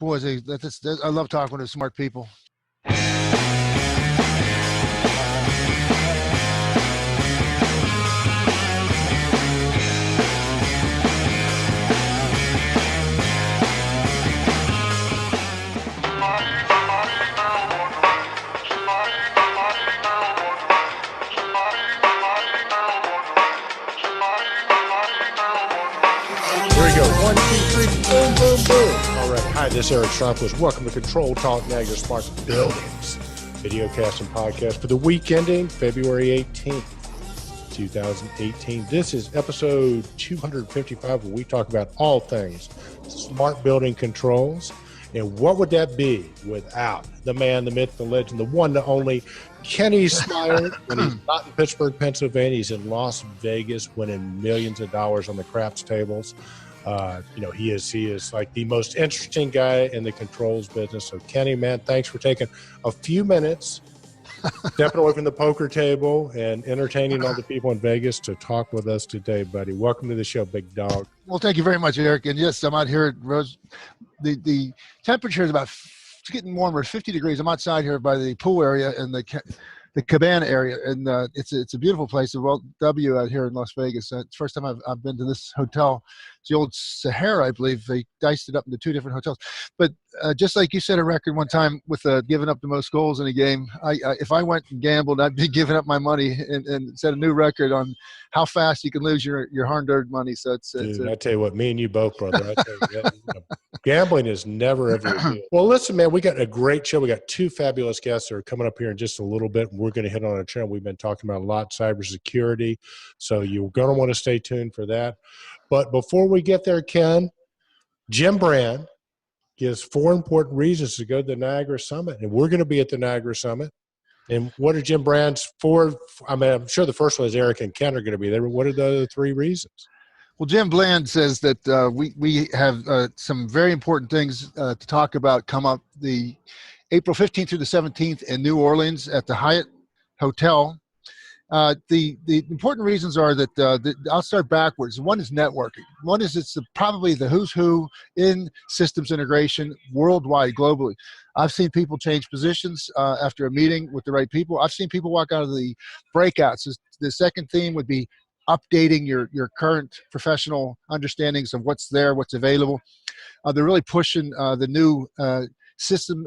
Boys, I love talking to smart people. One, two, three, boom, boom, boom. All right. Hi, this is Eric Stronquist. Welcome to Control Talk, Niagara Smart Buildings videocast and podcast for the week ending February 18th, 2018. This is episode 255, where we talk about all things smart building controls. And what would that be without the man, the myth, the legend, the one, the only Kenny Smiley? When he's not in Pittsburgh, Pennsylvania, he's in Las Vegas winning millions of dollars on the craps tables. He is like the most interesting guy in the controls business. So Kenny, man, thanks for taking a few minutes, stepping away from the poker table and entertaining all the people in Vegas to talk with us today, buddy. Welcome to the show, big dog. Well, thank you very much, Eric. And yes, I'm out here at Rose. The temperature is it's getting warmer, 50 degrees. I'm outside here by the pool area and the cabana area, and it's a beautiful place. Well, W out here in Las Vegas. It's the first time I've been to this hotel. It's the old Sahara, I believe. They diced it up into two different hotels. But just like you set a record one time with giving up the most goals in a game, if I went and gambled, I'd be giving up my money and set a new record on how fast you can lose your hard-earned money. So Dude, I tell you what, me and you both, brother. I tell you, gambling is never ever a deal. Well, listen, man, we got a great show. We got two fabulous guests that are coming up here in just a little bit. We're going to hit on a trend we've been talking about a lot, cybersecurity. So you're going to want to stay tuned for that. But before we get there, Ken, Jim Brand gives 4 important reasons to go to the Niagara Summit. And we're going to be at the Niagara Summit. And what are Jim Brand's 4? I mean, I'm sure the first one is Eric and Ken are going to be there. But what are the other 3 reasons? Well, Jim Bland says that we have some very important things to talk about come up the April 15th through the 17th in New Orleans at the Hyatt Hotel. The important reasons are that I'll start backwards. One is networking. One is it's probably the who's who in systems integration worldwide, globally. I've seen people change positions after a meeting with the right people. I've seen people walk out of the breakouts. The second theme would be updating your current professional understandings of what's there, what's available. They're really pushing the new system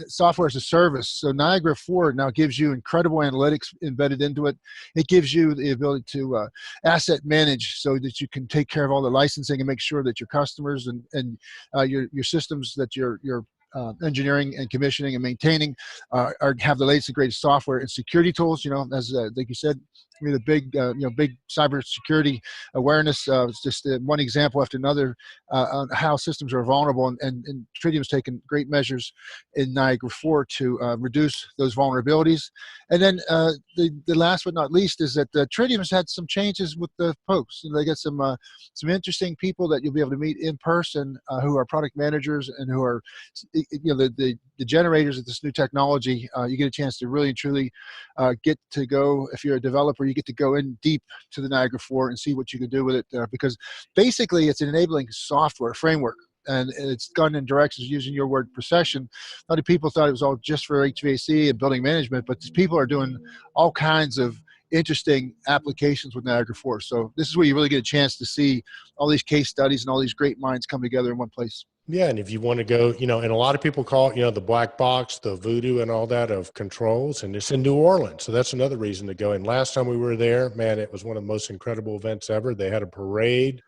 software as a service. So Niagara 4 now gives you incredible analytics embedded into it. It gives you the ability to asset manage so that you can take care of all the licensing and make sure that your customers and your systems that you're engineering and commissioning and maintaining have the latest and greatest software and security tools. As like you said, the big cybersecurity awareness. It's just one example after another on how systems are vulnerable, and Tritium's taken great measures in Niagara 4 to reduce those vulnerabilities. And then the last but not least is that Tritium's had some changes with the folks. They got some interesting people that you'll be able to meet in person who are product managers and who are the generators of this new technology. You get a chance to really and truly get to go, if you're a developer, you get to go in deep to the Niagara 4 and see what you can do with it, because basically it's an enabling software framework, and it's gone in directions, using your word, procession. A lot of people thought it was all just for HVAC and building management, but people are doing all kinds of interesting applications with Niagara 4. So this is where you really get a chance to see all these case studies and all these great minds come together in one place. Yeah, and if you want to go, and a lot of people call it, the black box, the voodoo and all that of controls, and it's in New Orleans. So that's another reason to go. And last time we were there, man, it was one of the most incredible events ever. They had a parade.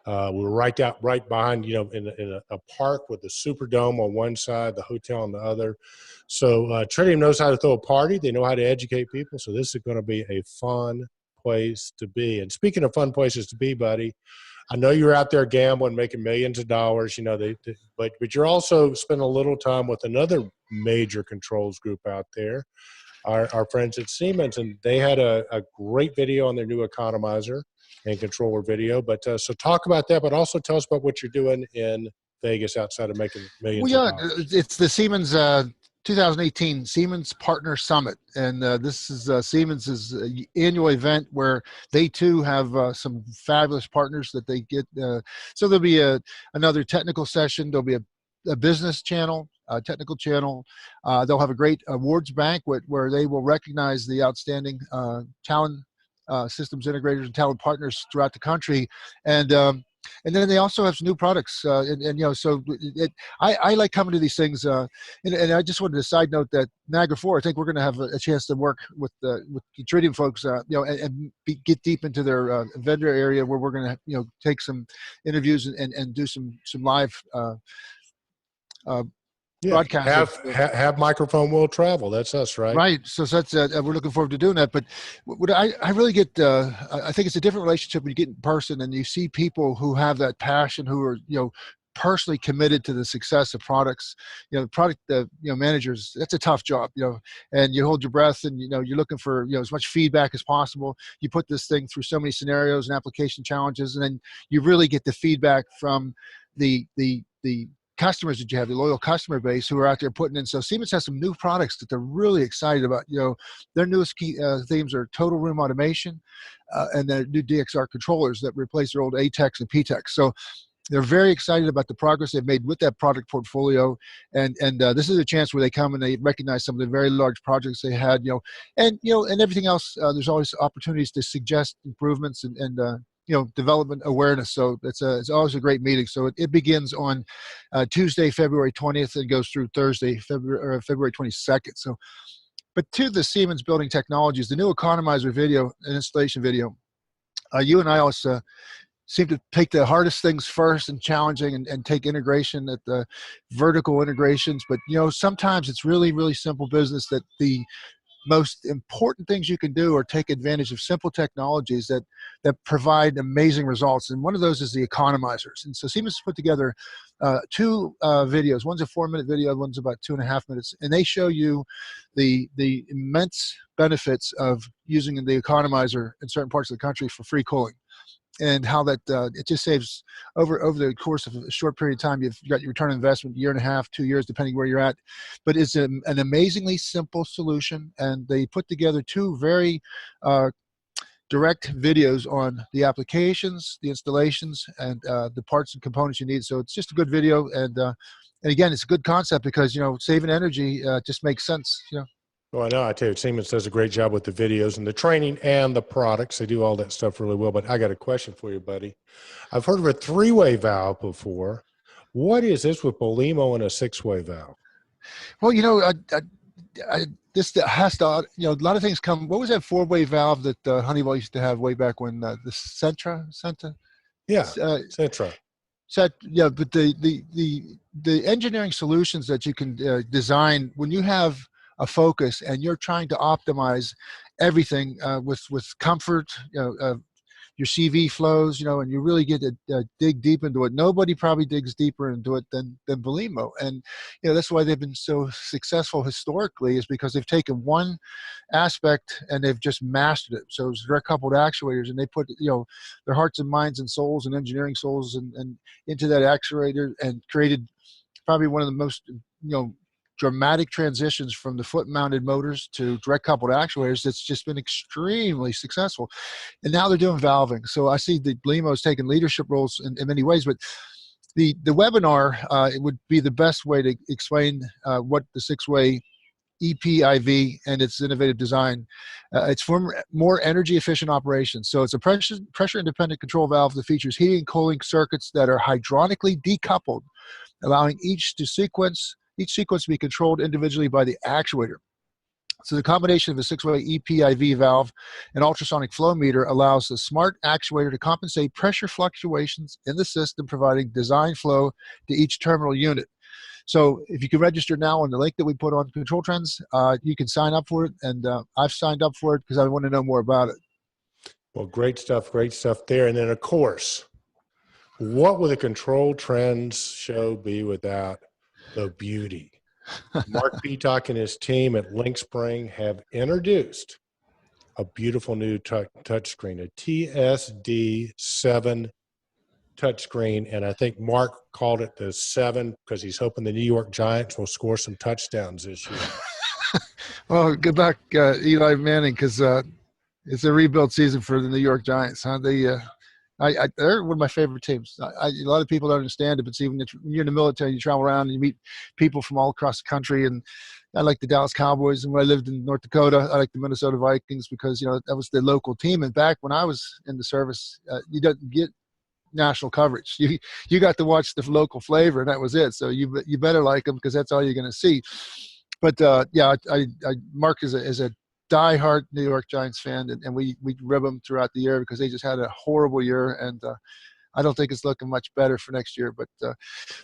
We were right behind, in a park with the Superdome on one side, the hotel on the other. So Tritium knows how to throw a party. They know how to educate people. So this is going to be a fun place to be. And speaking of fun places to be, buddy, I know you're out there gambling, making millions of dollars, but you're also spending a little time with another major controls group out there, our friends at Siemens, and they had a great video on their new economizer and controller video. But so talk about that, but also tell us about what you're doing in Vegas outside of making millions of dollars. It's the Siemens 2018 Siemens Partner Summit, and this is Siemens' annual event where they too have some fabulous partners that they get. So there'll be another technical session. There'll be a a business channel, a technical channel. They'll have a great awards banquet where they will recognize the outstanding talent systems integrators and talent partners throughout the country. And then they also have some new products, so I like coming to these things. And I just wanted to side note that Niagara 4, I think we're going to have a chance to work with the Tritium folks, get deep into their vendor area where we're going to, take some interviews and do some live broadcast. Have microphone will travel. That's us, right? Right. So that's we're looking forward to doing that. But what I really get, I think it's a different relationship when you get in person and you see people who have that passion, who are personally committed to the success of products. Product managers. That's a tough job. And you hold your breath and you're looking for as much feedback as possible. You put this thing through so many scenarios and application challenges, and then you really get the feedback from the customers that you have, the loyal customer base who are out there putting in. So Siemens has some new products that they're really excited about. Their newest key themes are total room automation and the new DXR controllers that replace their old ATEX and PTEX. So they're very excited about the progress they've made with that product portfolio. And this is a chance where they come and they recognize some of the very large projects they had, and everything else. There's always opportunities to suggest improvements and development awareness. So it's always a great meeting. So it begins on Tuesday, February 20th, and goes through Thursday, February 22nd. So, but to the Siemens Building Technologies, the new economizer video and installation video, you and I also seem to take the hardest things first and challenging and take integration at the vertical integrations. But, sometimes it's really, really simple business that the most important things you can do are take advantage of simple technologies that provide amazing results. And one of those is the economizers. And so Siemens put together two videos. One's a 4-minute video, one's about 2.5 minutes. And they show you the immense benefits of using the economizer in certain parts of the country for free cooling. And how that it just saves over the course of a short period of time. You've got your return on investment, 1.5 2 years, depending where you're at. But it's an amazingly simple solution, and they put together two very direct videos on the applications, the installations, and the parts and components you need. So it's just a good video, and again, it's a good concept because saving energy just makes sense. Well, I know. I tell you, Siemens does a great job with the videos and the training and the products. They do all that stuff really well. But I got a question for you, buddy. I've heard of a 3-way valve before. What is this with Belimo and a 6-way valve? Well, this has to, a lot of things come. What was that 4-way valve that Honeywell used to have way back when? The Sentra? Yeah, Sentra. Yeah, but the engineering solutions that you can design when you have a focus and you're trying to optimize everything with comfort, your CV flows, and you really get to dig deep into it. Nobody probably digs deeper into it than Belimo. And, that's why they've been so successful historically, is because they've taken one aspect and they've just mastered it. So it's direct coupled actuators, and they put, their hearts and minds and souls and engineering souls and into that actuator, and created probably one of the most, dramatic transitions from the foot-mounted motors to direct-coupled actuators that's just been extremely successful. And now they're doing valving. So I see the Belimo's taking leadership roles in many ways, but the webinar it would be the best way to explain what the 6-way EPIV and its innovative design. It's for more energy-efficient operations. So it's a pressure-independent control valve that features heating and cooling circuits that are hydronically decoupled, allowing each sequence to be controlled individually by the actuator. So the combination of a 6-way EPIV valve and ultrasonic flow meter allows the smart actuator to compensate pressure fluctuations in the system, providing design flow to each terminal unit. So if you can register now on the link that we put on Control Trends, you can sign up for it, and I've signed up for it because I want to know more about it. Well, great stuff there. And then, of course, what would the Control Trends show be without the beauty? Mark Peacock and his team at LinkSpring have introduced a beautiful new touchscreen, a TSD7 touchscreen, and I think Mark called it the 7 because he's hoping the New York Giants will score some touchdowns this year. Well, good luck, Eli Manning, because it's a rebuild season for the New York Giants. Huh? They're one of my favorite teams. A lot of people don't understand it, but even if you're in the military, you travel around and you meet people from all across the country. And I like the Dallas Cowboys. And when I lived in North Dakota, I like the Minnesota Vikings because, that was the local team. And back when I was in the service, you didn't get national coverage. You got to watch the local flavor, and that was it. So you better like them because that's all you're going to see. But Mark is a diehard New York Giants fan, and we rib them throughout the year because they just had a horrible year, and I don't think it's looking much better for next year. But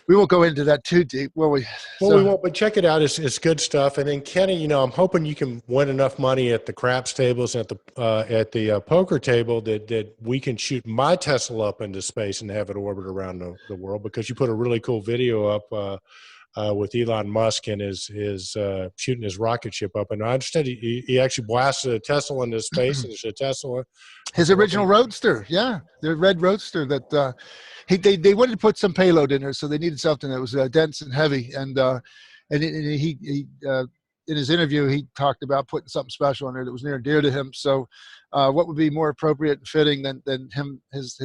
we won't go into that too deep, will we? Well, we won't, but check it out. It's good stuff. And then Kenny, I'm hoping you can win enough money at the craps tables and at the poker table that we can shoot my Tesla up into space and have it orbit around the world, because you put a really cool video up with Elon Musk and his shooting his rocket ship up. And I understand he actually blasted a Tesla into space, and it's a Tesla. His original Roadster, yeah, the red Roadster that they wanted to put some payload in there, so they needed something that was dense and heavy. And he in his interview he talked about putting something special in there that was near and dear to him. So, what would be more appropriate and fitting than his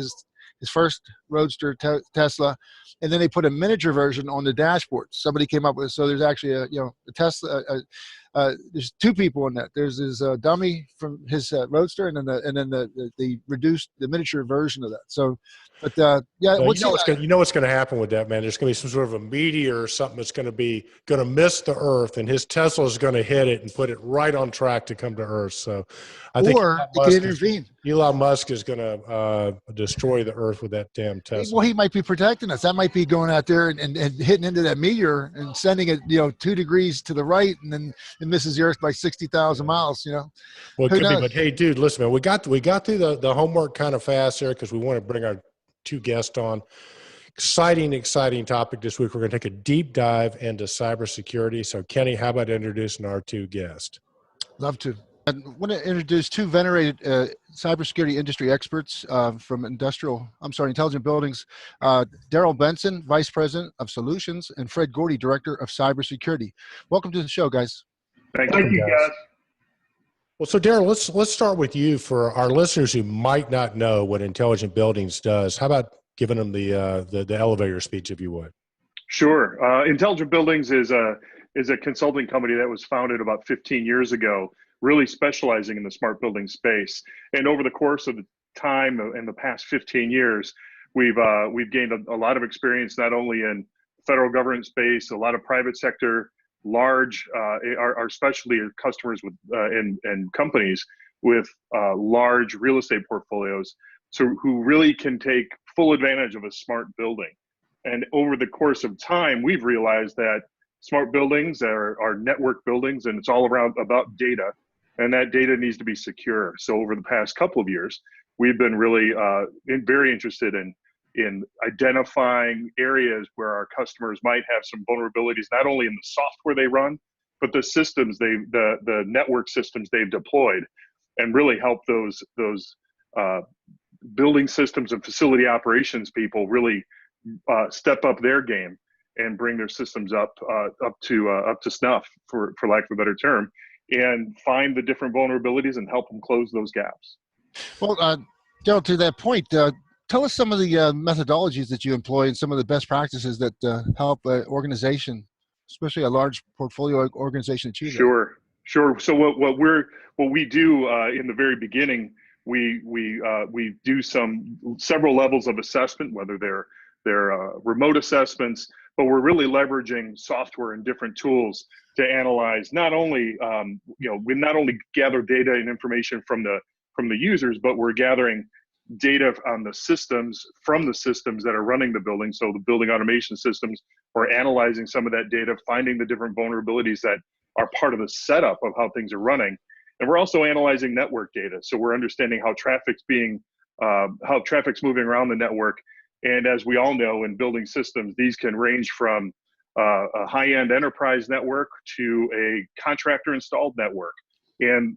first Roadster Tesla, and then they put a miniature version on the dashboard. Somebody came up with, so there's actually a Tesla. There's two people in that. There's his dummy from his Roadster, and then the reduced, the miniature version of that. So, but yeah, what's going to happen with that, man? There's going to be some sort of a meteor or something that's going to miss the Earth, and his Tesla is going to hit it and put it right on track to come to Earth. So, I think Elon Musk is going to destroy the Earth with that damn Tesla. Well, he might be protecting us. That might be going out there and hitting into that meteor and sending it 2 degrees to the right, and then it misses the Earth by 60,000 miles. Well, it could be, but hey, dude, listen, man, we got through the homework kind of fast there because we want to bring our 2 guests on. Exciting topic this week. We're going to take a deep dive into cybersecurity. So, Kenny, how about introducing our 2 guests? Love to. I want to introduce 2 venerated cybersecurity industry experts from Intelligent Buildings. Daryl Benson, Vice President of Solutions, and Fred Gordy, Director of Cybersecurity. Welcome to the show, guys. Thank you, guys. Well, so Daryl, let's start with you for our listeners who might not know what Intelligent Buildings does. How about giving them the elevator speech, if you would? Sure. Intelligent Buildings is a consulting company that was founded about 15 years ago, really specializing in the smart building space. And over the course of the time in the past 15 years, we've gained a lot of experience, not only in federal government space, a lot of private sector, large, our specialty customers with and companies with large real estate portfolio's, so who really can take full advantage of a smart building. And over the course of time, we've realized that smart buildings are network buildings, and it's all about data, and that data needs to be secure. So over the past couple of years, we've been really very interested in identifying areas where our customers might have some vulnerabilities, not only in the software they run, but the systems the network systems they've deployed, and really help those building systems and facility operations people really step up their game and bring their systems up to snuff, for lack of a better term, and find the different vulnerabilities and help them close those gaps. Well, Daryl, to that point, tell us some of the methodologies that you employ and some of the best practices that help an organization, especially a large portfolio organization, achieve that. Sure. So what we do in the very beginning, we do several levels of assessment, whether they're remote assessments, but we're really leveraging software and different tools to analyze not only we not only gather data and information from the users, but we're gathering data on the systems from the systems that are running the building. So the building automation systems, we're analyzing some of that data, finding the different vulnerabilities that are part of the setup of how things are running. And we're also analyzing network data. So we're understanding how traffic's moving around the network. And as we all know, in building systems, these can range from a high-end enterprise network to a contractor installed network, and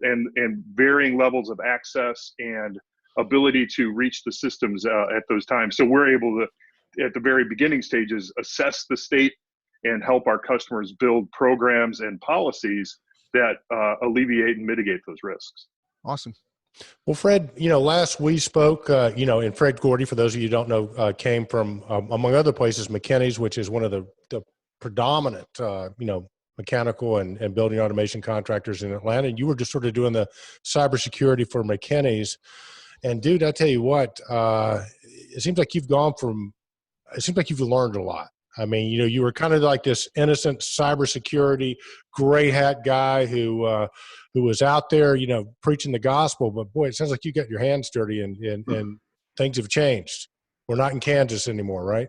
varying levels of access and ability to reach the systems at those times. So we're able to, at the very beginning stages, assess the state and help our customers build programs and policies that alleviate and mitigate those risks. Awesome. Well, Fred, last we spoke, and Fred Gordy, for those of you who don't know, came from, among other places, McKinney's, which is one of the predominant, mechanical and building automation contractors in Atlanta. And you were just sort of doing the cybersecurity for McKinney's. And dude, I tell you what, it seems like you've learned a lot. I mean, you were kind of like this innocent cybersecurity gray hat guy who was out there, preaching the gospel. But boy, it sounds like you got your hands dirty and things have changed. We're not in Kansas anymore, right?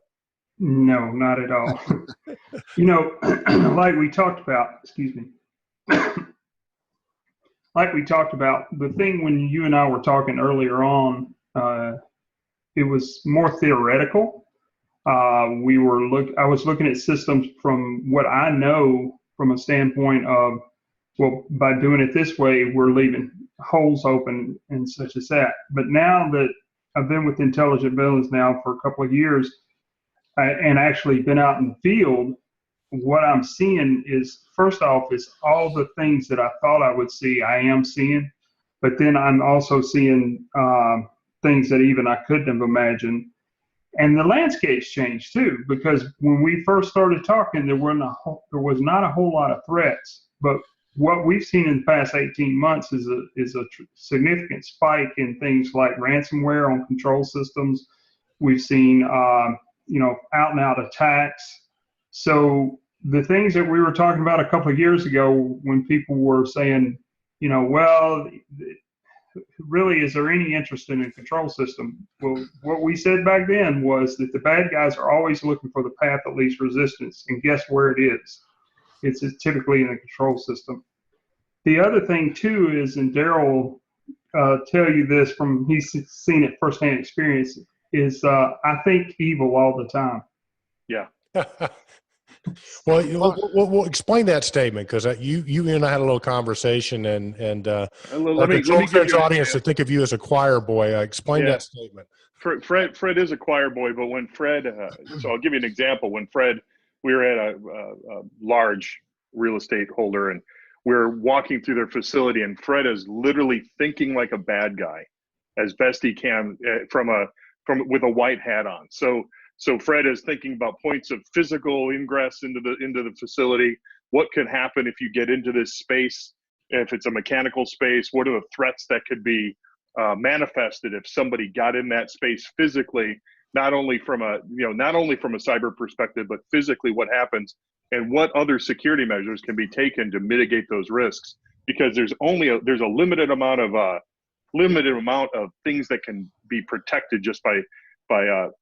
No, not at all. Like we talked about, excuse me, like we talked about, the thing when you and I were talking earlier on, it was more theoretical. I was looking at systems from what I know from a standpoint of, well, by doing it this way, we're leaving holes open and such as that. But now that I've been with Intelligent Buildings now for a couple of years, and actually been out in the field, what I'm seeing is, first off, is all the things that I thought I would see, I am seeing. But then I'm also seeing things that even I couldn't have imagined. And the landscape's changed too, because when we first started talking, there was not a whole lot of threats. But what we've seen in the past 18 months is a significant spike in things like ransomware on control systems. We've seen, out and out attacks. So the things that we were talking about a couple of years ago, when people were saying, well, really, is there any interest in a control system? Well, what we said back then was that the bad guys are always looking for the path of least resistance. And guess where it is? It's typically in the control system. The other thing, too, is, and Daryl tell you this from he's seen it firsthand experience, is I think evil all the time. Yeah. Well, explain that statement, because you and I had a little conversation, and let me give you audience to think of you as a choir boy. Explain that statement. Fred is a choir boy, but when Fred, so I'll give you an example. When we were at a large real estate holder, and we're walking through their facility, and Fred is literally thinking like a bad guy as best he can with a white hat on. So Fred is thinking about points of physical ingress into the facility. What could happen if you get into this space? If it's a mechanical space, what are the threats that could be manifested if somebody got in that space physically? Not only from a cyber perspective, but physically what happens, and what other security measures can be taken to mitigate those risks? Because there's a limited amount of things that can be protected just by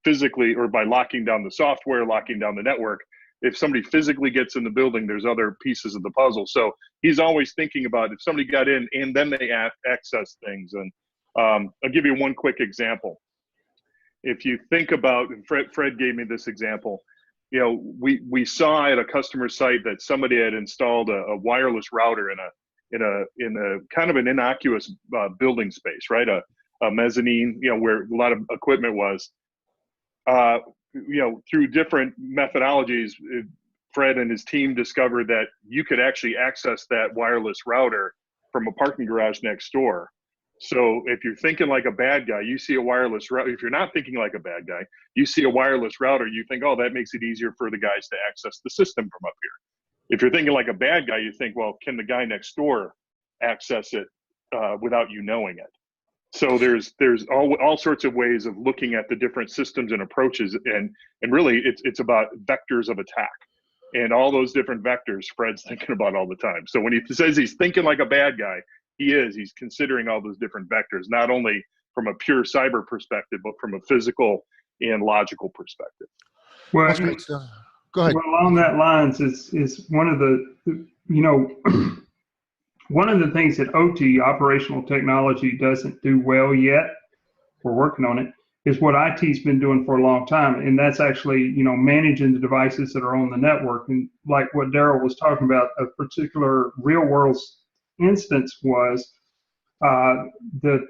physically, or by locking down the software, locking down the network. If somebody physically gets in the building, there's other pieces of the puzzle. So he's always thinking about if somebody got in and then they access things. And I'll give you one quick example. If you think about, and Fred gave me this example, we saw at a customer site that somebody had installed a wireless router in a kind of an innocuous building space, right? A mezzanine, where a lot of equipment was. Through different methodologies, Fred and his team discovered that you could actually access that wireless router from a parking garage next door. So if you're thinking like a bad guy, you see a wireless router. If you're not thinking like a bad guy, you see a wireless router, you think, oh, that makes it easier for the guys to access the system from up here. If you're thinking like a bad guy, you think, well, can the guy next door access it without you knowing it? So there's all sorts of ways of looking at the different systems and approaches, and really it's about vectors of attack, and all those different vectors Fred's thinking about all the time. So when he says he's thinking like a bad guy, he's considering all those different vectors, not only from a pure cyber perspective, but from a physical and logical perspective. Well, go ahead. Well, along that lines is one of the one of the things that OT, operational technology, doesn't do well yet, we're working on it, is what IT's been doing for a long time. And that's actually, managing the devices that are on the network. And like what Daryl was talking about, a particular real world instance was the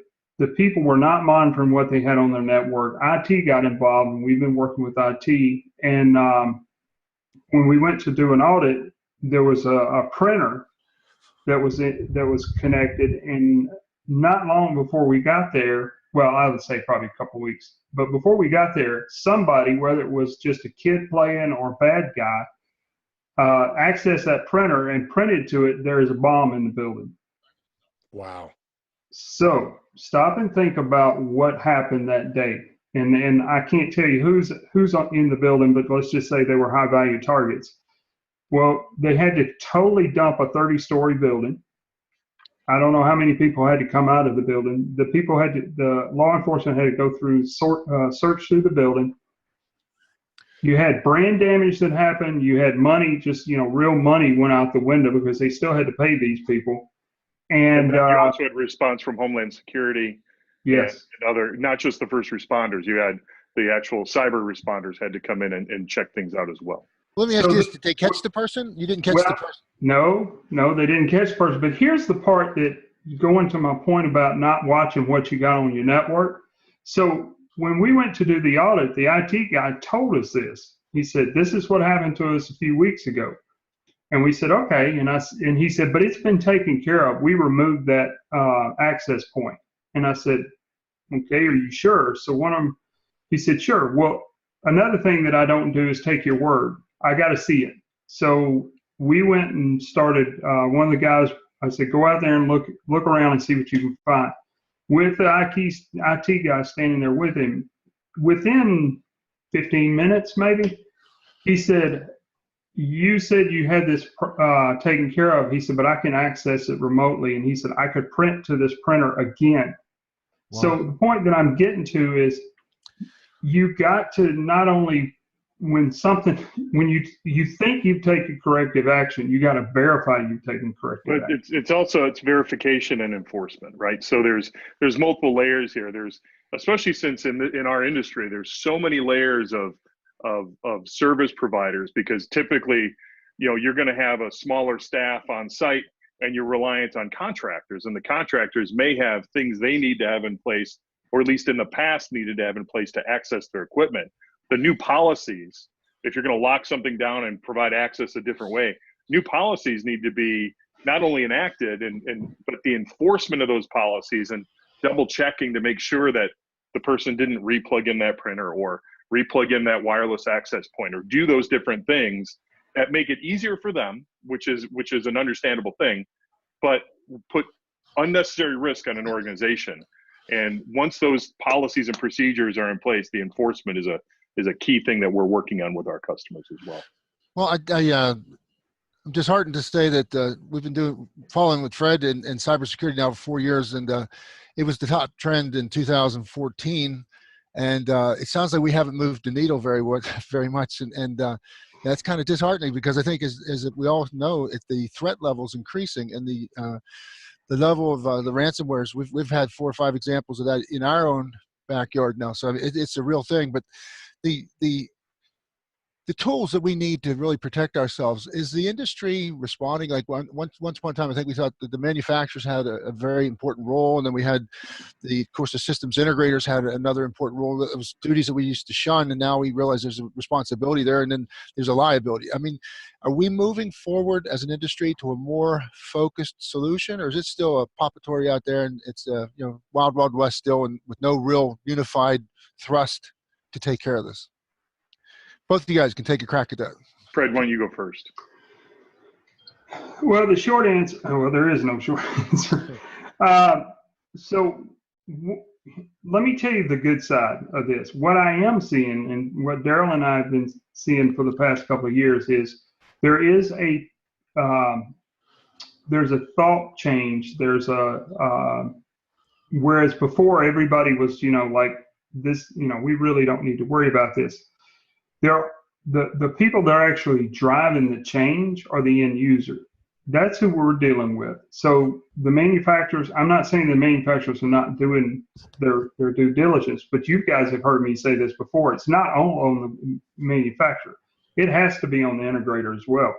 people were not monitoring what they had on their network. IT got involved, and we've been working with IT. And when we went to do an audit, there was a printer that was connected, and not long before we got there, well, I would say probably a couple of weeks, but before we got there, somebody, whether it was just a kid playing or a bad guy, accessed that printer and printed to it, there is a bomb in the building. Wow. So stop and think about what happened that day. And I can't tell you who's in the building, but let's just say they were high value targets. Well, they had to totally dump a 30-story building. I don't know how many people had to come out of the building. The law enforcement had to go through, search through the building. You had brand damage that happened. You had money, just, real money went out the window because they still had to pay these people. And you also had response from Homeland Security. Yes. And other, not just the first responders. You had the actual cyber responders had to come in and check things out as well. Let me ask you this: did they catch the person? You didn't catch the person. No, they didn't catch the person. But here's the part that, going to my point about not watching what you got on your network. So when we went to do the audit, the IT guy told us this. He said, "This is what happened to us a few weeks ago." And we said, "Okay." And he said, "But it's been taken care of. We removed that access point." And I said, "Okay, are you sure?" So he said, "Sure." Well, another thing that I don't do is take your word. I got to see it. So we went and started, one of the guys, I said, "Go out there and look around and see what you can find." With the IT guy standing there with him, within 15 minutes maybe, he said, "You said you had this taken care of." He said, "But I can access it remotely." And he said, "I could print to this printer again." Wow. So the point that I'm getting to is, you got to not only, when you think you've taken corrective action, you got to verify you've taken corrective action. It's verification and enforcement, right? So there's multiple layers here. There's, especially since in our industry, there's so many layers of service providers, because typically, you're going to have a smaller staff on site and you're reliant on contractors, and the contractors may have things they need to have in place, or at least in the past needed to have in place to access their equipment. The new policies, if you're going to lock something down and provide access a different way, new policies need to be not only enacted but the enforcement of those policies, and double checking to make sure that the person didn't re-plug in that printer or re-plug in that wireless access point, or do those different things that make it easier for them, which is an understandable thing, but put unnecessary risk on an organization. And once those policies and procedures are in place, the enforcement is a key thing that we're working on with our customers as well. Well, I'm disheartened to say that we've been following with Fred in cybersecurity now for 4 years, and it was the top trend in 2014, and it sounds like we haven't moved the needle very much, and that's kind of disheartening, because I think as we all know, the threat level is increasing, and the level of the ransomwares, we've had 4 or 5 examples of that in our own backyard now. So I mean, it's a real thing. But the tools that we need to really protect ourselves, is the industry responding? Like once upon a time, I think we thought that the manufacturers had a very important role, and then we had of course the systems integrators had another important role. It was duties that we used to shun, and now we realize there's a responsibility there, and then there's a liability. I mean, are we moving forward as an industry to a more focused solution, or is it still a poppatory out there, and it's wild west still, and with no real unified thrust to take care of this? Both of you guys can take a crack at that. Fred, why don't you go first? Well, the short answer, there is no short answer. Let me tell you the good side of this. What I am seeing, and what Daryl and I have been seeing for the past couple of years, is there's a thought change. Whereas before everybody was, like this, we really don't need to worry about this. The people that are actually driving the change are the end user. That's who we're dealing with. So the manufacturers, I'm not saying the manufacturers are not doing their due diligence, but you guys have heard me say this before. It's not all on the manufacturer. It has to be on the integrator as well.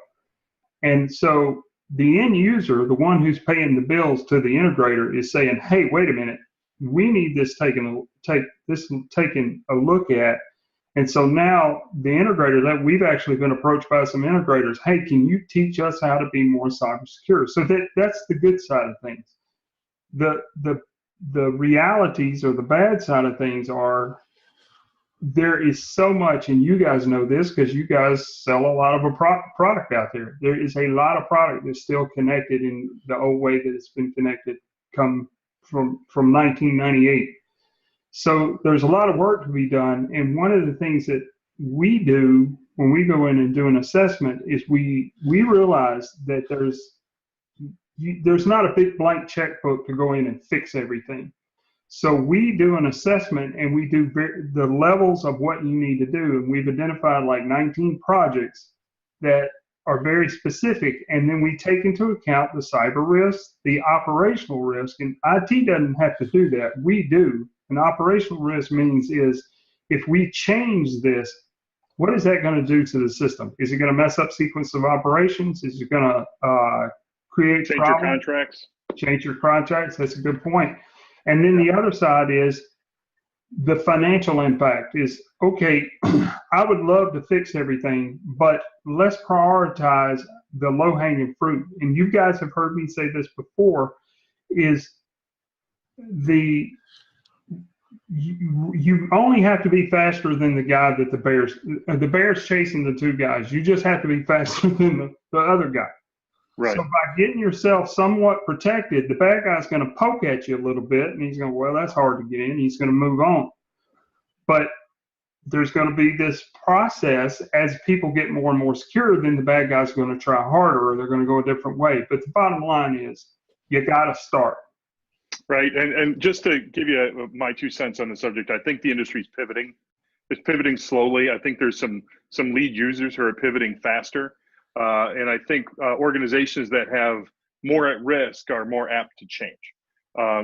And so the end user, the one who's paying the bills to the integrator, is saying, "Hey, wait a minute, we need this taken a look at." And so now the integrator, that we've actually been approached by some integrators, "Hey, can you teach us how to be more cyber secure?" So that's the good side of things. the realities or the bad side of things are there is so much, and you guys know this because you guys sell a lot of a product out there. There is a lot of product that's still connected in the old way that it's been connected come from 1998. So there's a lot of work to be done. And one of the things that we do when we go in and do an assessment is we realize that there's not a big blank checkbook to go in and fix everything. So we do an assessment and we do the levels of what you need to do. And we've identified like 19 projects that are very specific. And then we take into account the cyber risk, the operational risk, and IT doesn't have to do that. We do. An operational risk means is if we change this, what is that going to do to the system? Is it going to mess up sequence of operations? Is it going to create Change problems? your contracts? Change your contracts. That's a good point. And then the other side is the financial impact is, okay, I would love to fix everything, but let's prioritize the low-hanging fruit. And you guys have heard me say this before, is you only have to be faster than the guy that the bear's chasing the two guys. You just have to be faster than the other guy. Right. So by getting yourself somewhat protected, the bad guy's going to poke at you a little bit, and he's going, well, that's hard to get in. He's going to move on. But there's going to be this process as people get more and more secure, then the bad guy's going to try harder or they're going to go a different way. But the bottom line is you got to start. Right. And just to give you my 2 cents on the subject, I think the industry's pivoting. It's pivoting slowly. I think there's some lead users who are pivoting faster. And I think organizations that have more at risk are more apt to change.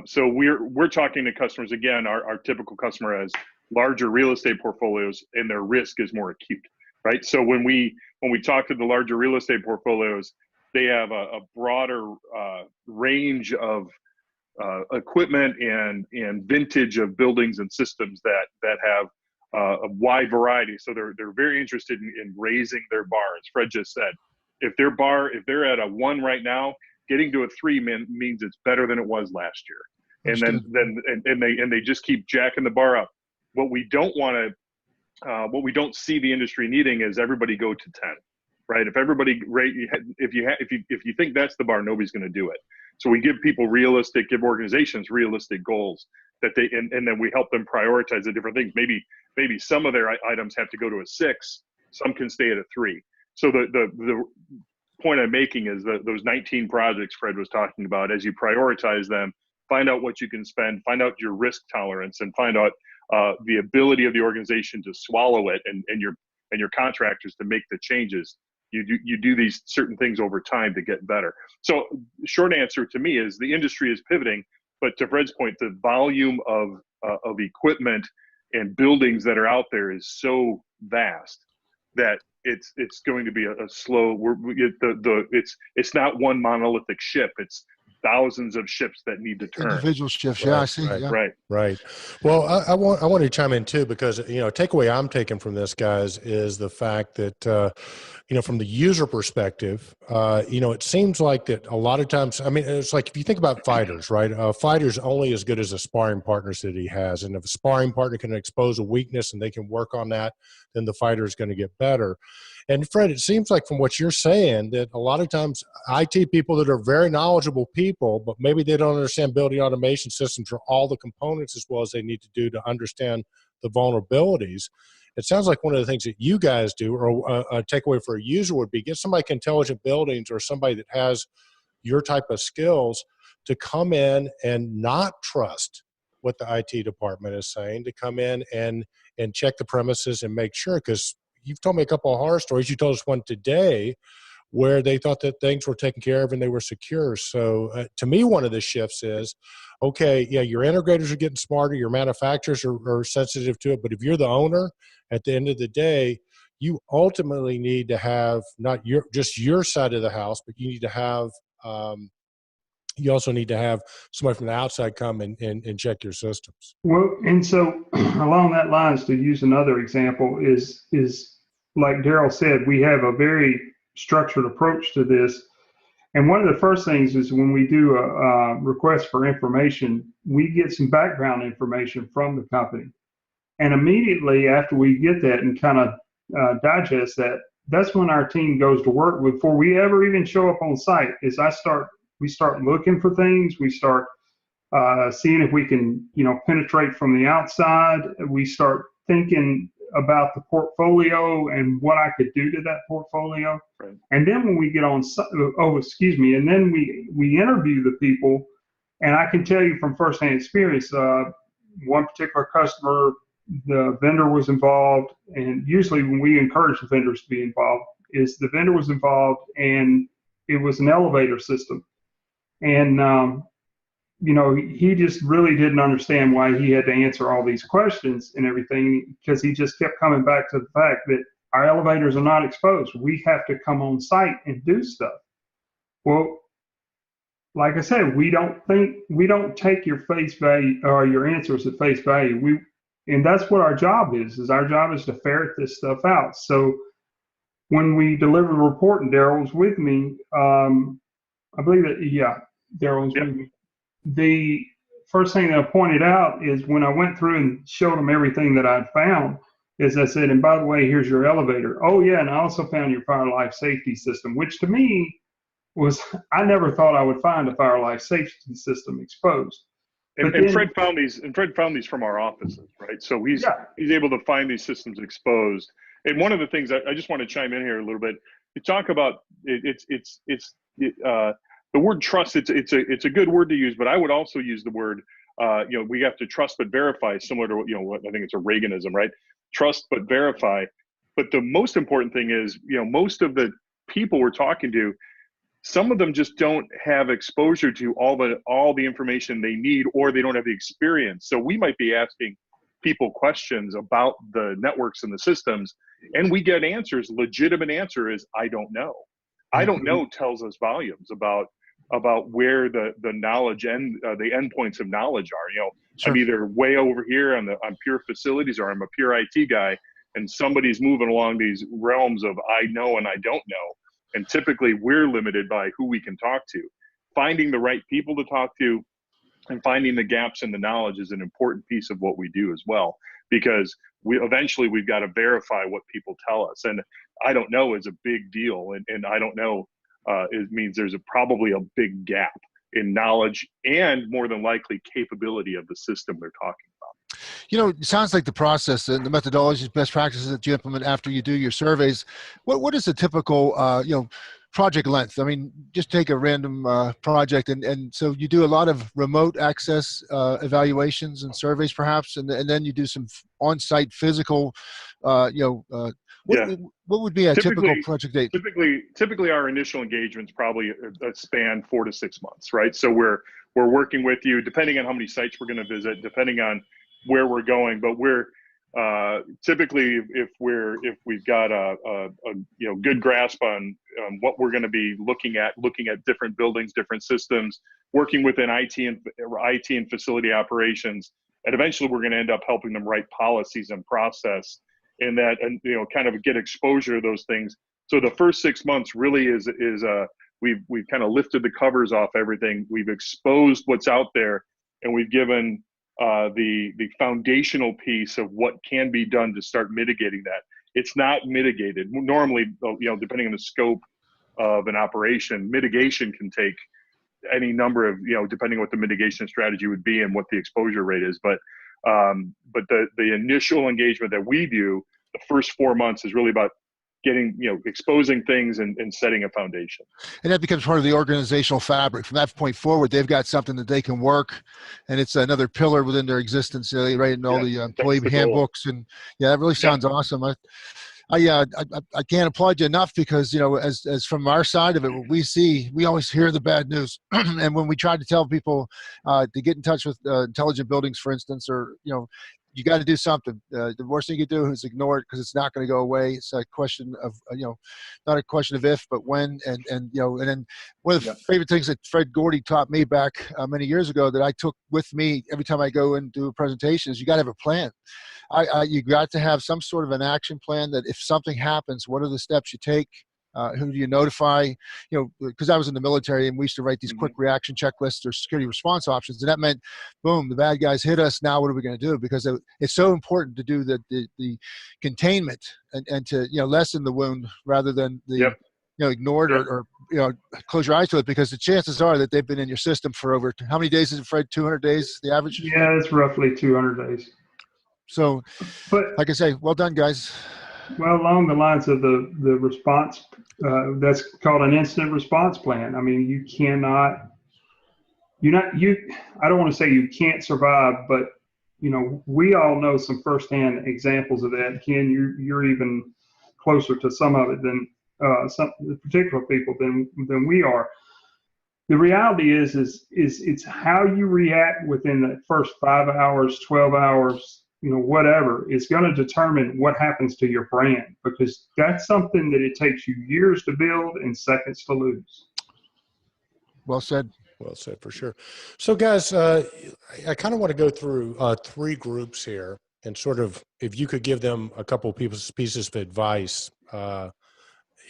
So we're talking to customers, again, our typical customer has larger real estate portfolios and their risk is more acute, right? So when we talk to the larger real estate portfolios, they have a broader range of equipment and vintage of buildings and systems that have a wide variety. So they're very interested in raising their bar. As Fred just said, if they're at a 1 right now, getting to a 3 means it's better than it was last year. And they just keep jacking the bar up. What we don't see the industry needing is everybody go to 10, right? If everybody if you think that's the bar, nobody's going to do it. So we give organizations realistic goals that and then we help them prioritize the different things. Maybe some of their items have to go to a 6, some can stay at a 3. So the point I'm making is that those 19 projects Fred was talking about, as you prioritize them, find out what you can spend, find out your risk tolerance, and find out the ability of the organization to swallow it and your contractors to make the changes. You do these certain things over time to get better. So short answer to me is the industry is pivoting, but to Fred's point, the volume of equipment and buildings that are out there is so vast that it's going to be a slow. It's not one monolithic ship. It's thousands of ships that need to turn. Individual shifts, right, yeah, I see. Right, yeah. right. Well, I want to chime in too, because takeaway I'm taking from this, guys, is the fact that from the user perspective, it seems like that a lot of times. I mean, it's like if you think about fighters, right? A fighter's only as good as the sparring partners that he has, and if a sparring partner can expose a weakness and they can work on that, then the fighter is going to get better. And Fred, it seems like from what you're saying that a lot of times IT people that are very knowledgeable people, but maybe they don't understand building automation systems or all the components as well as they need to do to understand the vulnerabilities. It sounds like one of the things that you guys do, or a takeaway for a user would be get somebody like Intelligent Buildings or somebody that has your type of skills to come in and not trust what the IT department is saying, to come in and check the premises and make sure, because you've told me a couple of horror stories. You told us one today where they thought that things were taken care of and they were secure. So to me, one of the shifts is, okay, yeah, your integrators are getting smarter, your manufacturers are sensitive to it, but if you're the owner, at the end of the day, you ultimately need to have not just your side of the house, but you need to have you also need to have somebody from the outside come and check your systems. Well, and so along that lines, to use another example, is like Daryl said, we have a very structured approach to this. And one of the first things is when we do a request for information, we get some background information from the company. And immediately after we get that and kind of digest that, that's when our team goes to work. Before we ever even show up on site, we start looking for things. We start seeing if we can, penetrate from the outside. We start thinking about the portfolio and what I could do to that portfolio. Right. And then when we get on, and then we interview the people. And I can tell you from firsthand experience, one particular customer, the vendor was involved, and usually when we encourage the vendors to be involved, is the vendor was involved, and it was an elevator system. And he just really didn't understand why he had to answer all these questions and everything, because he just kept coming back to the fact that our elevators are not exposed. We have to come on site and do stuff. Well, like I said, we don't take your face value or your answers at face value. And that's what our job is our job is to ferret this stuff out. So when we deliver the report, and Daryl's with me, I believe that, yeah, Daryl's with me. The first thing that I pointed out is when I went through and showed them everything that I'd found, is I said, and by the way, here's your elevator. Oh yeah, and I also found your fire life safety system, which to me I never thought I would find a fire life safety system exposed. And Fred found these from our offices, right? So he's able to find these systems exposed. And one of the things I just want to chime in here a little bit, you talk about the word trust. It's a good word to use, but I would also use the word we have to trust but verify, similar to what I think it's a Reaganism, right? Trust but verify. But the most important thing is, most of the people we're talking to, some of them just don't have exposure to all the information they need, or they don't have the experience. So we might be asking people questions about the networks and the systems, and we get answers. Legitimate answer is, I don't know. I don't know tells us volumes about where the knowledge and the endpoints of knowledge are. Sure. I'm either way over here on pure facilities, or I'm a pure IT guy, and somebody's moving along these realms of I know and I don't know. And typically we're limited by who we can talk to. Finding the right people to talk to and finding the gaps in the knowledge is an important piece of what we do as well, because we've got to verify what people tell us. And I don't know is a big deal. And I don't know it means there's probably a big gap in knowledge and more than likely capability of the system they're talking about. It sounds like the process and the methodologies, best practices that you implement after you do your surveys. What is a typical, project length? I mean, just take a random project, and so you do a lot of remote access evaluations and surveys, perhaps, and then you do some on-site physical. What would be a typical project date? Typically, our initial engagements probably span 4 to 6 months, right? So we're working with you, depending on how many sites we're going to visit, depending on where we're going, but we're typically if we've got a good grasp on what we're going to be looking at different buildings, different systems, working within IT and facility operations, and eventually we're going to end up helping them write policies and process in that, and kind of get exposure to those things. So the first 6 months really is we've kind of lifted the covers off everything. We've exposed what's out there, and we've given the foundational piece of what can be done to start mitigating that. It's not mitigated. Normally, depending on the scope of an operation, mitigation can take any number of, depending on what the mitigation strategy would be and what the exposure rate is. But the initial engagement that we do, the first 4 months, is really about getting, exposing things and setting a foundation. And that becomes part of the organizational fabric. From that point forward, they've got something that they can work, and it's another pillar within their existence. They write in all the employee handbooks, and that really sounds awesome. I can't applaud you enough, because as from our side of it, what we always hear the bad news, and when we try to tell people to get in touch with intelligent buildings, for instance, or you got to do something. The worst thing you do is ignore it, because it's not going to go away. It's a question of not a question of if, but when. And then one of the favorite things that Fred Gordy taught me back many years ago, that I took with me every time I go and do a presentation, is you got to have a plan. You got to have some sort of an action plan, that if something happens, what are the steps you take Who do you notify? You know, because I was in the military and we used to write these quick Mm-hmm. reaction checklists or security response options, and that meant, boom, the bad guys hit us. Now what are we going to do? Because it's so important to do the containment and to, you know, lessen the wound rather than the Yep. you know, ignore it Yep. or you know, close your eyes to it, because the chances are that they've been in your system for over, how many days is it, Fred? 200 days, the average? Yeah, it's roughly 200 days. So, But like I say, well done, guys. well, along the lines of the response, that's called an incident response plan. I mean, you cannot, I don't want to say you can't survive, but you know, we all know some firsthand examples of that. Ken, you're even closer to some of it than some particular people than we are. The reality is it's how you react within the first 5 hours, 12 hours, you know, whatever, is going to determine what happens to your brand, because that's something that it takes you years to build and seconds to lose. Well said. Well said, for sure. So guys, I kind of want to go through 3 groups here, and sort of, if you could give them a couple of pieces of advice,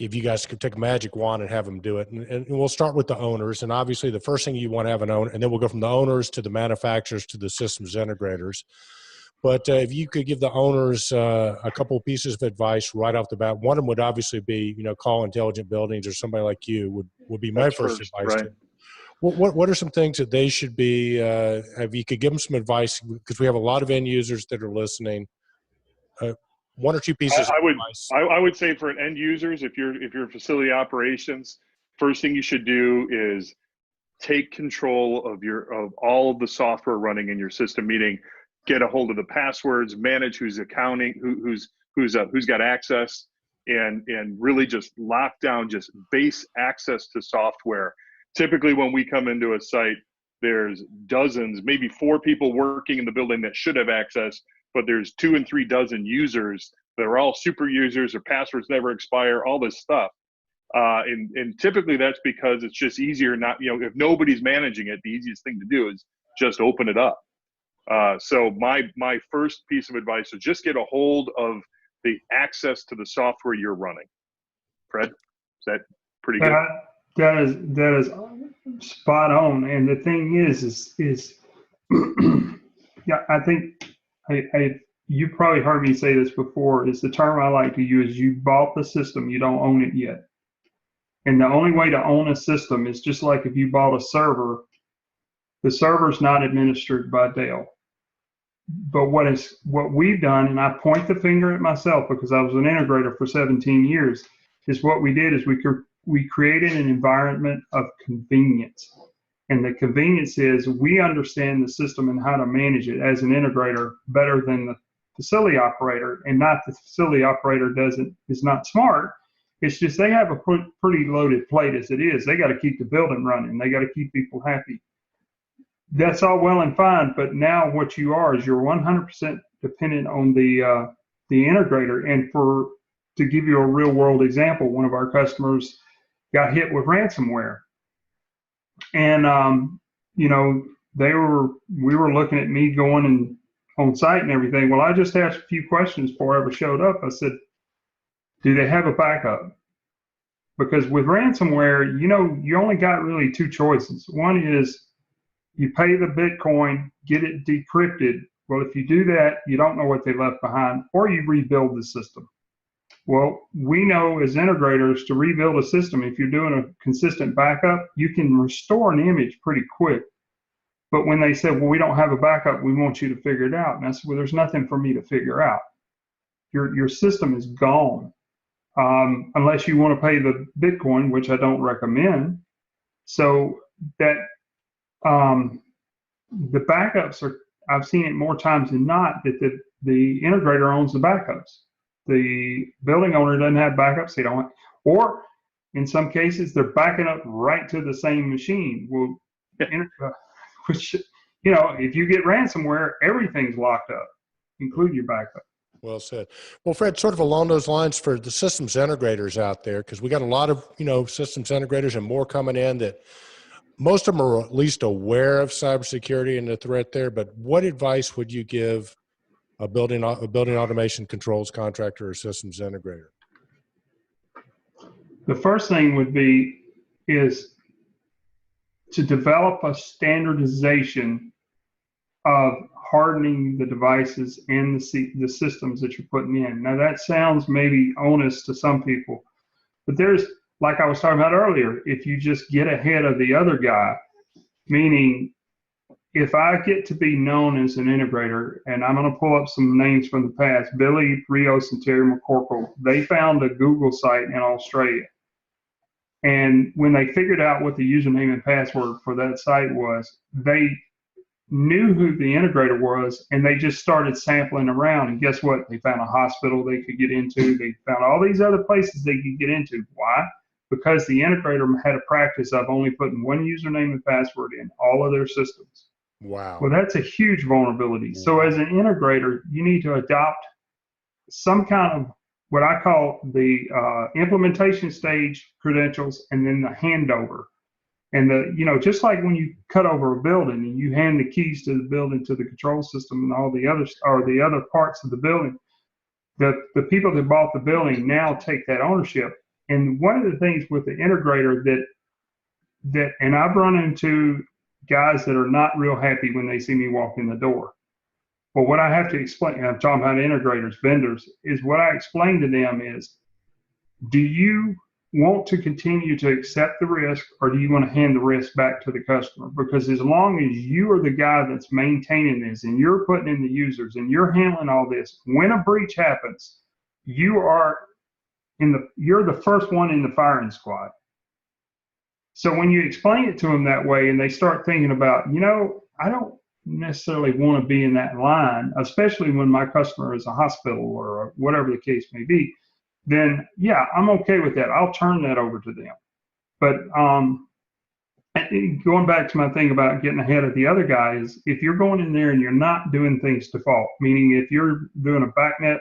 if you guys could take a magic wand and have them do it. And we'll start with the owners. And obviously the first thing you want to have an owner, and then we'll go from the owners to the manufacturers to the systems integrators. But if you could give the owners a couple of pieces of advice right off the bat, one of them would obviously be, you know, call Intelligent Buildings, or somebody like you would be my first advice. Right. To what are some things that they should be, if you could give them some advice, because we have a lot of end users that are listening, 1 or 2 pieces of advice. I would say for an end users, if you're facility operations, first thing you should do is take control of all of the software running in your system, meaning get a hold of the passwords, manage who's accounting, who's got access, and really just lock down just base access to software. Typically when we come into a site, there's dozens, maybe 4 people working in the building that should have access, but there's 2 and 3 dozen users that are all super users, their passwords never expire, all this stuff. And typically that's because it's just easier not, you know, if nobody's managing it, the easiest thing to do is just open it up. So my first piece of advice is just get a hold of the access to the software you're running. Fred, is that pretty good? That is spot on. And the thing is yeah, I think you probably heard me say this before. It's the term I like to use. You bought the system, you don't own it yet. And the only way to own a system is just like if you bought a server, the server's not administered by Dell. But what we've done, and I point the finger at myself because I was an integrator for 17 years, is what we did is we created an environment of convenience. And the convenience is we understand the system and how to manage it as an integrator better than the facility operator, and not the facility operator is not smart. It's just they have a pretty loaded plate as it is. They got to keep the building running. They got to keep people happy. That's all well and fine, but now what you are is you're 100% dependent on the integrator. And to give you a real world example, one of our customers got hit with ransomware. And, you know, we were looking at me going and on site and everything. Well, I just asked a few questions before I ever showed up. I said, do they have a backup? Because with ransomware, you know, you only got really 2 choices. One is you pay the Bitcoin, get it decrypted. Well, if you do that, you don't know what they left behind, or you rebuild the system. Well, we know as integrators to rebuild a system, if you're doing a consistent backup, you can restore an image pretty quick. But when they said, well, we don't have a backup, we want you to figure it out. And I said, well, there's nothing for me to figure out. Your system is gone, unless you want to pay the Bitcoin, which I don't recommend. So that the backups I've seen it more times than not that the integrator owns the backups. The building owner doesn't have backups. They don't, or in some cases they're backing up right to the same machine. Well, which, you know, if you get ransomware, everything's locked up, including your backup. Well said. Well, Fred, sort of along those lines for the systems integrators out there, because we got a lot of, you know, systems integrators and more coming in that most of them are at least aware of cybersecurity and the threat there. But what advice would you give a building automation controls contractor or systems integrator? The first thing would be is to develop a standardization of hardening the devices and the systems that you're putting in. Now that sounds maybe onerous to some people, but there's, like I was talking about earlier, if you just get ahead of the other guy, meaning if I get to be known as an integrator, and I'm going to pull up some names from the past, Billy Rios and Terry McCorkle, they found a Google site in Australia. And when they figured out what the username and password for that site was, they knew who the integrator was, and they just started sampling around. And guess what? They found a hospital they could get into. They found all these other places they could get into. Why? Because the integrator had a practice of only putting one username and password in all of their systems. Wow. Well, that's a huge vulnerability. So as an integrator, you need to adopt some kind of what I call the implementation stage credentials, and then the handover. And just like when you cut over a building and you hand the keys to the building to the control system and all the other, or the other parts of the building, the people that bought the building now take that ownership. And one of the things with the integrator and I've run into guys that are not real happy when they see me walk in the door. But what I have to explain, I'm talking about integrators, vendors, is what I explain to them is, do you want to continue to accept the risk, or do you want to hand the risk back to the customer? Because as long as you are the guy that's maintaining this and you're putting in the users and you're handling all this, when a breach happens, you're the first one in the firing squad. So when you explain it to them that way and they start thinking about, I don't necessarily want to be in that line, especially when my customer is a hospital or whatever the case may be, then yeah, I'm okay with that. I'll turn that over to them. But going back to my thing about getting ahead of the other guy is, if you're going in there and you're not doing things default, meaning if you're doing a BACnet,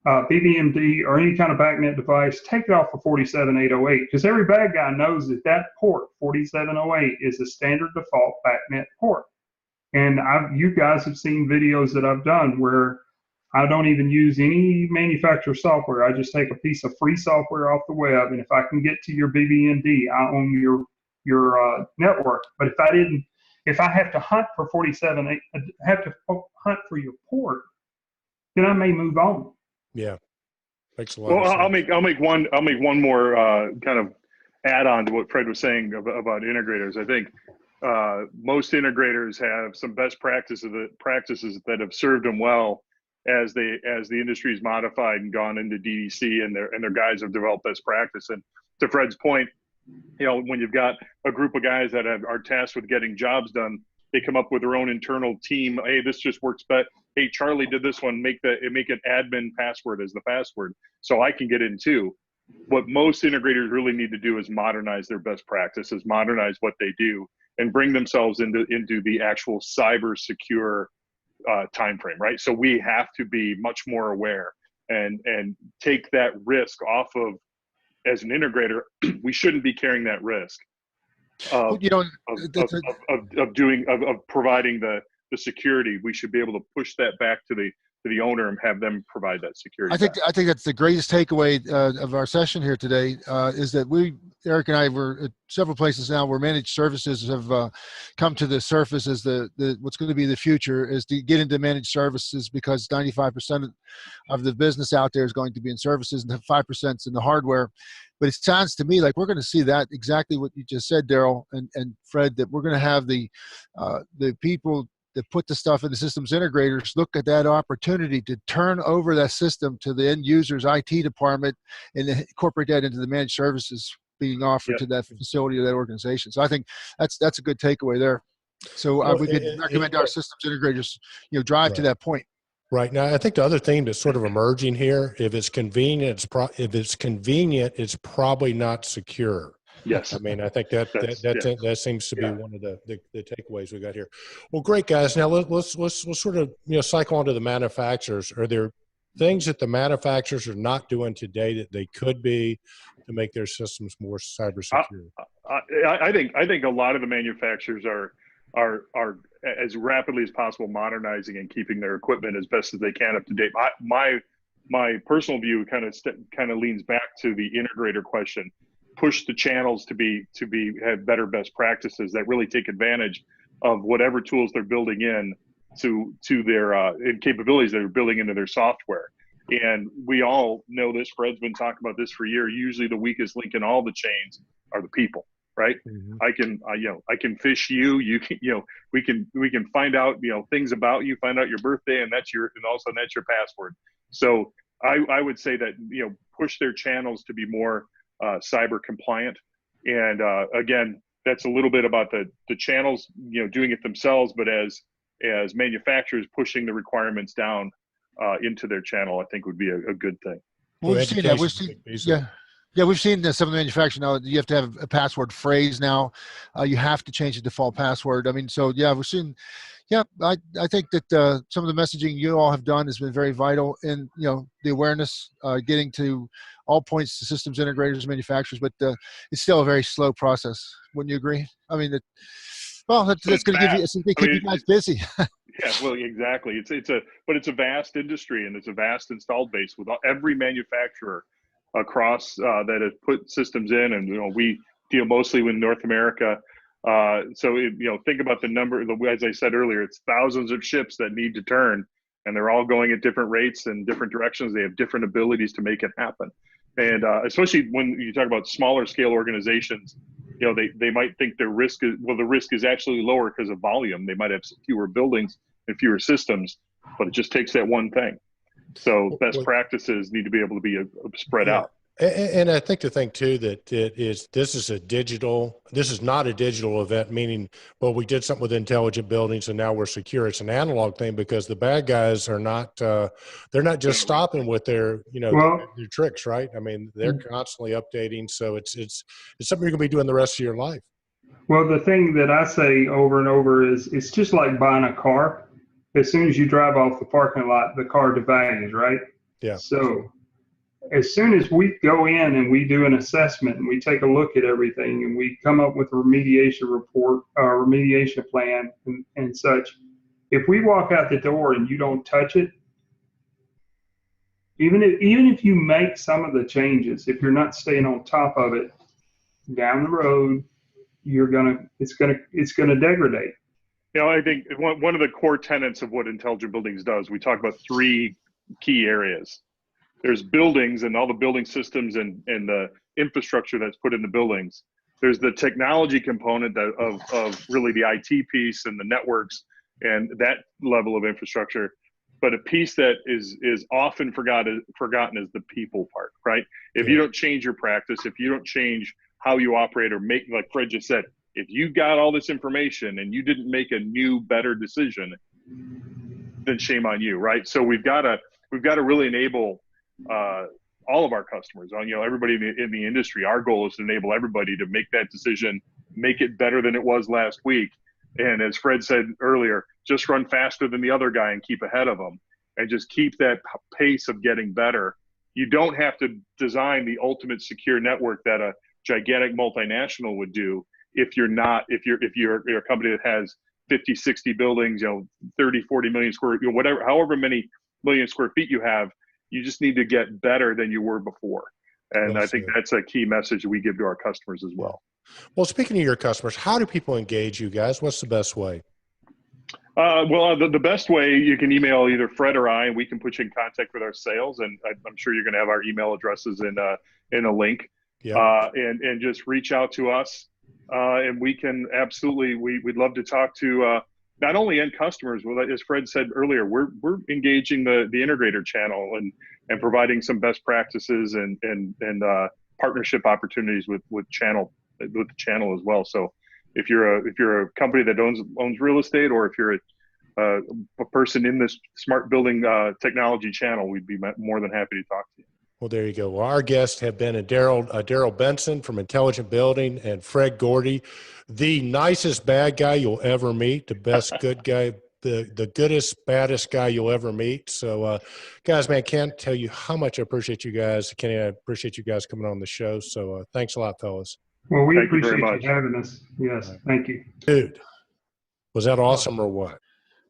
BBMD, or any kind of BACnet device, take it off of 47808, because every bad guy knows that port 4708 is a standard default BACnet port. And you guys have seen videos that I've done where I don't even use any manufacturer software. I just take a piece of free software off the web, and if I can get to your BBMD, I own your network. But if I have to hunt for 47, have to hunt for your port, then I may move on. Yeah, makes a lot of sense. I'll make one more kind of add on to what Fred was saying about integrators. I think most integrators have some best practices that have served them well as the industry's modified and gone into DDC, and their guys have developed best practice. And to Fred's point, when you've got a group of guys that are tasked with getting jobs done, they come up with their own internal team. Hey, this just works better. Hey, Charlie did this one. Make an admin password as the password, so I can get in too. What most integrators really need to do is modernize their best practices, modernize what they do, and bring themselves into the actual cyber secure time frame, right? So we have to be much more aware and take that risk off of, as an integrator, we shouldn't be carrying that risk of providing the security. We should be able to push that back to the owner and have them provide that security. I think that's the greatest takeaway of our session here today, is that Eric and I were at several places now where managed services have come to the surface as what's going to be the future, is to get into managed services, because 95% of the business out there is going to be in services and 5% is in the hardware. But it sounds to me like we're going to see that exactly what you just said, Daryl and Fred, that we're going to have the people that put the stuff in the systems integrators look at that opportunity to turn over that system to the end user's IT department and incorporate that into the managed services being offered to that facility or that organization. So I think that's a good takeaway there. So we could recommend our systems integrators, drive to that point. Right. Now, I think the other thing that's sort of emerging here, if it's convenient, it's probably not secure. Yes. I mean, I think that seems to be one of the takeaways we got here. Well, great, guys. Now let's sort of cycle onto the manufacturers. Are there things that the manufacturers are not doing today that they could be to make their systems more cyber secure? I think a lot of the manufacturers are as rapidly as possible modernizing and keeping their equipment as best as they can up to date. my personal view kind of leans back to the integrator question. Push the channels to have better best practices that really take advantage of whatever tools they're building in to their capabilities that they're building into their software. And we all know this. Fred's been talking about this for a year. Usually, the weakest link in all the chains are the people, right? Mm-hmm. I can fish you. You can, we can find out, things about you, find out your birthday, and all of a sudden that's your password. So I would say that, push their channels to be more cyber compliant. And again, that's a little bit about the channels, doing it themselves, but as manufacturers pushing the requirements down into their channel, I think would be a good thing. Well, we've seen that. We've seen some of the manufacturers now. You have to have a password phrase now. You have to change the default password. I mean, so yeah, we've seen. Yeah, I think that some of the messaging you all have done has been very vital in the awareness, getting to all points to systems integrators and manufacturers. But it's still a very slow process. Wouldn't you agree? I mean, that's going to keep you guys busy. Yeah, well, exactly. It's a vast industry, and it's a vast installed base with every manufacturer across that has put systems in, and we deal mostly with North America. So think about the number. As I said earlier, it's thousands of ships that need to turn, and they're all going at different rates and different directions. They have different abilities to make it happen, and especially when you talk about smaller scale organizations. They might think the risk is actually lower because of volume. They might have fewer buildings and fewer systems, but it just takes that one thing. So best practices need to be able to be spread out. And I think the thing too that this is not a digital event, meaning, well, we did something with intelligent buildings and now we're secure. It's an analog thing because the bad guys are not, they're not just stopping with their, their tricks, right? I mean, they're constantly updating. So it's something you're gonna be doing the rest of your life. Well, the thing that I say over and over is it's just like buying a car. As soon as you drive off the parking lot, the car devalues, right? Yeah. So as soon as we go in and we do an assessment and we take a look at everything and we come up with a remediation report, remediation plan and such, if we walk out the door and you don't touch it, even if you make some of the changes, if you're not staying on top of it, down the road, it's gonna degrade. I think one of the core tenets of what Intelligent Buildings does, we talk about 3 key areas. There's buildings and all the building systems and the infrastructure that's put in the buildings. There's the technology component of really the IT piece and the networks and that level of infrastructure. But a piece that is often forgotten is the people part, right? If you don't change your practice, if you don't change how you operate or make, like Fred just said, if you got all this information and you didn't make a new, better decision, then shame on you, right? So we've got to really enable all of our customers, everybody in the industry. Our goal is to enable everybody to make that decision, make it better than it was last week. And as Fred said earlier, just run faster than the other guy and keep ahead of them and just keep that pace of getting better. You don't have to design the ultimate secure network that a gigantic multinational would do if you're a company that has 50, 60 buildings, 30, 40 million square, whatever, however many million square feet you have. You just need to get better than you were before. And I think that's a key message we give to our customers as well. Well, speaking of your customers, how do people engage you guys? What's the best way? The best way, you can email either Fred or I, and we can put you in contact with our sales. And I'm sure you're going to have our email addresses in a link. Yeah. And just reach out to us. And we can absolutely, we'd love to talk to not only end customers, well, as Fred said earlier, we're engaging the integrator channel and providing some best practices and partnership opportunities with the channel as well. So if you're a company that owns real estate, or if you're a person in this smart building technology channel, we'd be more than happy to talk to you. Well, there you go. Well, our guests have been Daryl Benson from Intelligent Building and Fred Gordy, the nicest bad guy you'll ever meet, the best good guy, the goodest, baddest guy you'll ever meet. So, guys, man, can't tell you how much I appreciate you guys. Kenny, I appreciate you guys coming on the show. So thanks a lot, fellas. Well, we appreciate you having us. Yes, thank you. Dude, was that awesome or what?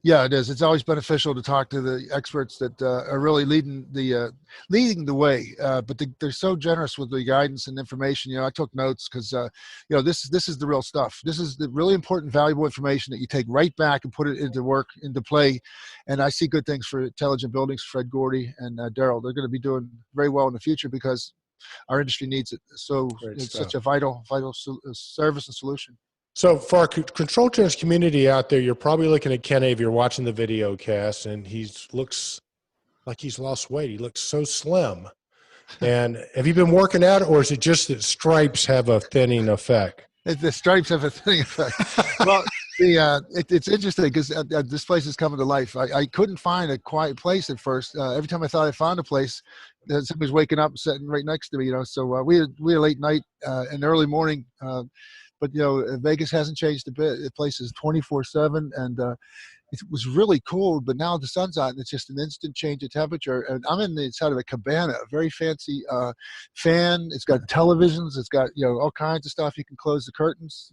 Yeah, it is. It's always beneficial to talk to the experts that are really leading the way. But they're so generous with the guidance and information. You know, I took notes because this is the real stuff. This is the really important, valuable information that you take right back and put it into work, into play. And I see good things for Intelligent Buildings, Fred Gordy and Daryl. They're going to be doing very well in the future because our industry needs it. So it's such a vital service and solution. So for our Control Trends community out there, you're probably looking at Kenny if you're watching the video cast, and he looks like he's lost weight. He looks so slim. And have you been working out, or is it just that stripes have a thinning effect? The stripes have a thinning effect. Well, it's interesting because this place is coming to life. I couldn't find a quiet place at first. Every time I thought I found a place, somebody was waking up, sitting right next to me. So we had late night and early morning. But Vegas hasn't changed a bit. The place is 24/7, and it was really cold. But now the sun's out, and it's just an instant change of temperature. And I'm in the inside of a cabana, a very fancy fan. It's got televisions. It's got all kinds of stuff. You can close the curtains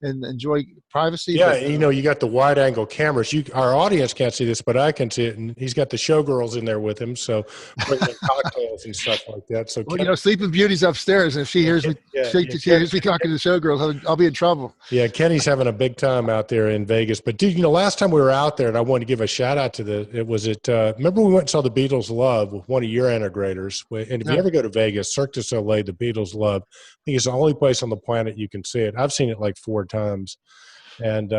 and enjoy privacy. Yeah, but, you got the wide angle cameras. Our audience can't see this, but I can see it. And he's got the showgirls in there with him, so bringing cocktails and stuff like that. So, Sleeping Beauty's upstairs, and if she hears me, she hears me talking to the showgirls, I'll be in trouble. Yeah, Kenny's having a big time out there in Vegas. But dude, last time we were out there, and I wanted to give a shout out to remember we went and saw the Beatles Love with one of your integrators. And if you ever go to Vegas, Cirque du Soleil, the Beatles Love, I think it's the only place on the planet you can see it. I've seen it like 4 times. And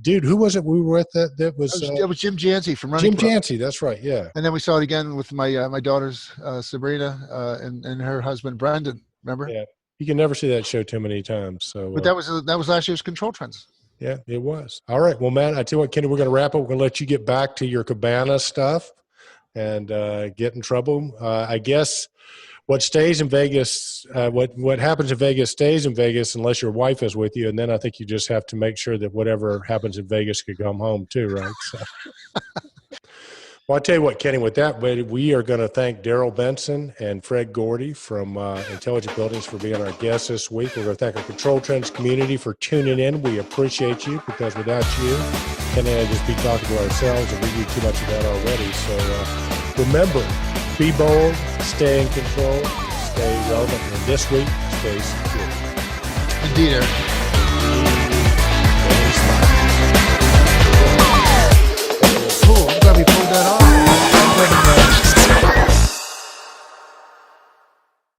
dude, who was it we were with that was Jim Jancy from Running Jim Jancy, that's right, yeah. And then we saw it again with my daughters Sabrina and her husband Brandon, remember? Yeah, you can never see that show too many times. So but that was last year's Control Trends. Yeah, it was. All right, well, man, I tell you what, Kenny, we're going to wrap up. We're going to let you get back to your cabana stuff and get in trouble. I guess what stays in Vegas, what happens in Vegas stays in Vegas unless your wife is with you. And then I think you just have to make sure that whatever happens in Vegas could come home too, right? So. Well, I'll tell you what, Kenny, with that, we are going to thank Daryl Benson and Fred Gordy from Intelligent Buildings for being our guests this week. We're going to thank our Control Trends community for tuning in. We appreciate you because without you, Kenny and I just be talking to ourselves, and we do too much of that already. So remember, be bold, stay in control, stay relevant, and this week, stay secure. Indeed, Eric.